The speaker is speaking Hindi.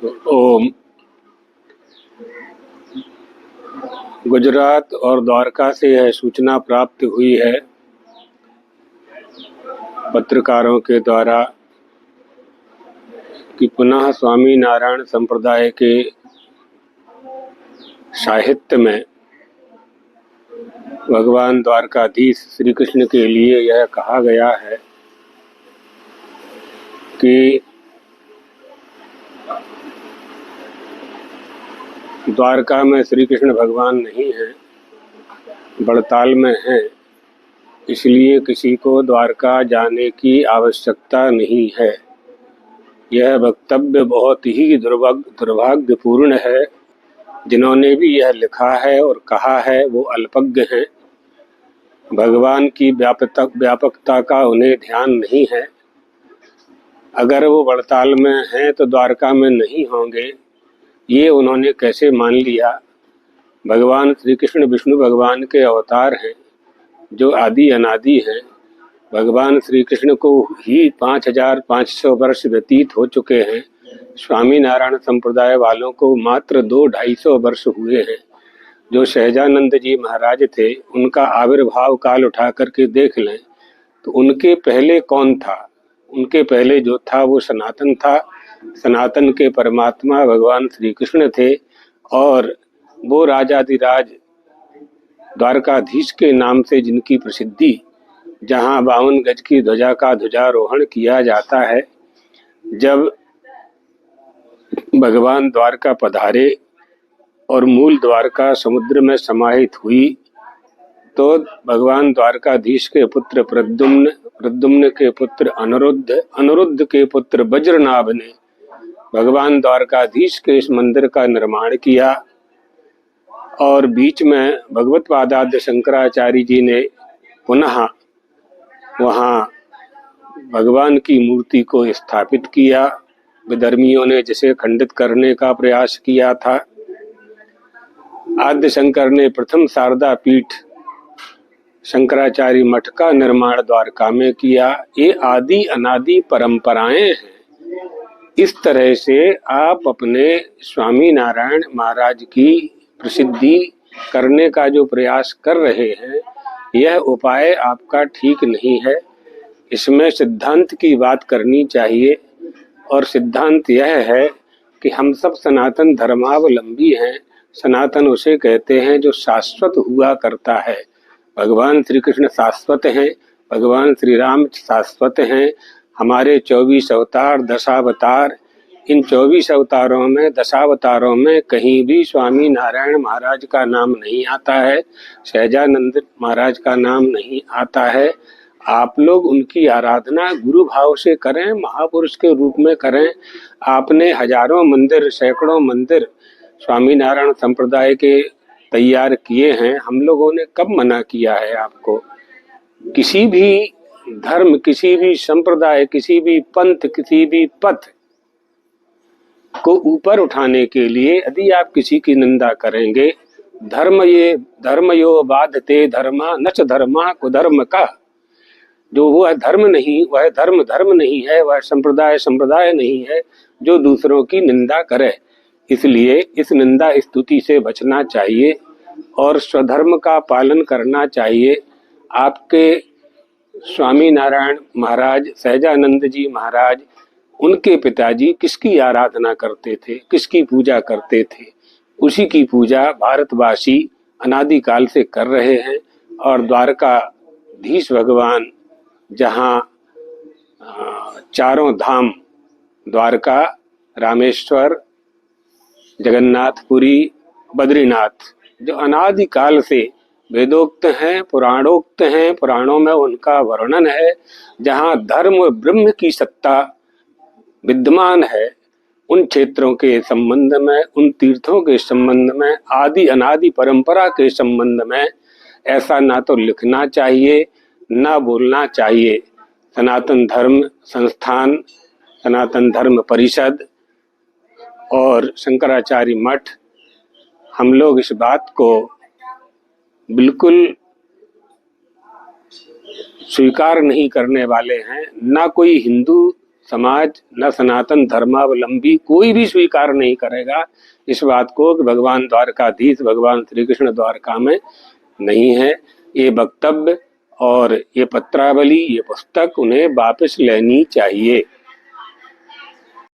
ओम। गुजरात और द्वारका से यह सूचना प्राप्त हुई है पत्रकारों के द्वारा कि पुनः स्वामी नारायण संप्रदाय के साहित्य में भगवान द्वारकाधीश श्री कृष्ण के लिए यह कहा गया है कि द्वारका में श्री कृष्ण भगवान नहीं हैं, बड़ताल में हैं, इसलिए किसी को द्वारका जाने की आवश्यकता नहीं है। यह वक्तव्य बहुत ही दुर्भाग्यपूर्ण है। जिन्होंने भी यह लिखा है और कहा है वो अल्पज्ञ हैं। भगवान की व्यापकता का उन्हें ध्यान नहीं है। अगर वो बड़ताल में हैं तो द्वारका में नहीं होंगे, ये उन्होंने कैसे मान लिया। भगवान श्री कृष्ण विष्णु भगवान के अवतार हैं जो आदि अनादि हैं। भगवान श्री कृष्ण को ही 5500 वर्ष व्यतीत हो चुके हैं। स्वामी नारायण संप्रदाय वालों को मात्र 200-250 वर्ष हुए हैं। जो सहजानंद जी महाराज थे, उनका आविर्भाव काल उठा करके देख लें तो उनके पहले कौन था। उनके पहले जो था वो सनातन था। सनातन के परमात्मा भगवान श्री कृष्ण थे और वो राजाधिराज द्वारकाधीश के नाम से जिनकी प्रसिद्धि, जहां 52 गज की ध्वजा का ध्वजारोहण किया जाता है। जब भगवान द्वारका पधारे और मूल द्वारका समुद्र में समाहित हुई तो भगवान द्वारकाधीश के पुत्र प्रद्युम्न के पुत्र अनिरुद्ध के पुत्र वज्रनाभ ने भगवान द्वारकाधीश के इस मंदिर का निर्माण किया और बीच में भगवत पादाद्य शंकराचार्य जी ने पुनः वहाँ भगवान की मूर्ति को स्थापित किया। विधर्मियों ने जिसे खंडित करने का प्रयास किया था। आद्य शंकर ने प्रथम शारदा पीठ शंकराचार्य मठ का निर्माण द्वारका में किया। ये आदि अनादि परंपराएं हैं। इस तरह से आप अपने स्वामी नारायण महाराज की प्रसिद्धि करने का जो प्रयास कर रहे हैं, यह उपाय आपका ठीक नहीं है। इसमें सिद्धांत की बात करनी चाहिए और सिद्धांत यह है कि हम सब सनातन धर्मावलंबी हैं। सनातन उसे कहते हैं जो शाश्वत हुआ करता है। भगवान श्री कृष्ण शाश्वत हैं, भगवान श्री राम शाश्वत हैं। हमारे 24 अवतार, दशावतार, इन 24 अवतारों में, दशावतारों में कहीं भी स्वामी नारायण महाराज का नाम नहीं आता है, सहजानंद महाराज का नाम नहीं आता है। आप लोग उनकी आराधना गुरु भाव से करें, महापुरुष के रूप में करें। आपने हजारों मंदिर, सैकड़ों मंदिर स्वामी नारायण संप्रदाय के तैयार किए हैं। हम लोगों ने कब मना किया है आपको? किसी भी धर्म, किसी भी संप्रदाय, किसी भी पंथ, किसी भी पथ को ऊपर उठाने के लिए यदि आप किसी की निंदा करेंगे, धर्म यो बाधते धर्मा नच धर्मा कुधर्म का, जो वह धर्म नहीं, वह धर्म नहीं है, वह संप्रदाय नहीं है जो दूसरों की निंदा करे। इसलिए इस निंदा स्तुति से बचना चाहिए और स्वधर्म का पालन करना चाहिए। आपके स्वामी नारायण महाराज, सहजानंद जी महाराज, उनके पिताजी किसकी आराधना करते थे, किसकी पूजा करते थे? उसी की पूजा भारतवासी अनादिकाल से कर रहे हैं। और द्वारकाधीश भगवान, जहाँ चारों धाम द्वारका, रामेश्वर, जगन्नाथपुरी, बद्रीनाथ, जो अनादिकाल से वेदोक्त हैं, पुराणोक्त हैं, पुराणों में उनका वर्णन है, जहाँ धर्म और ब्रह्म की सत्ता विद्यमान है, उन क्षेत्रों के संबंध में, उन तीर्थों के संबंध में, आदि अनादि परंपरा के संबंध में ऐसा ना तो लिखना चाहिए, ना बोलना चाहिए। सनातन धर्म संस्थान, सनातन धर्म परिषद और शंकराचार्य मठ, हम लोग इस बात को बिल्कुल स्वीकार नहीं करने वाले हैं। ना कोई हिंदू समाज, न सनातन धर्मावलंबी कोई भी स्वीकार नहीं करेगा इस बात को कि भगवान द्वारकाधीश भगवान श्री कृष्ण द्वारका में नहीं है। ये वक्तव्य और ये पत्रावली, ये पुस्तक उन्हें वापस लेनी चाहिए।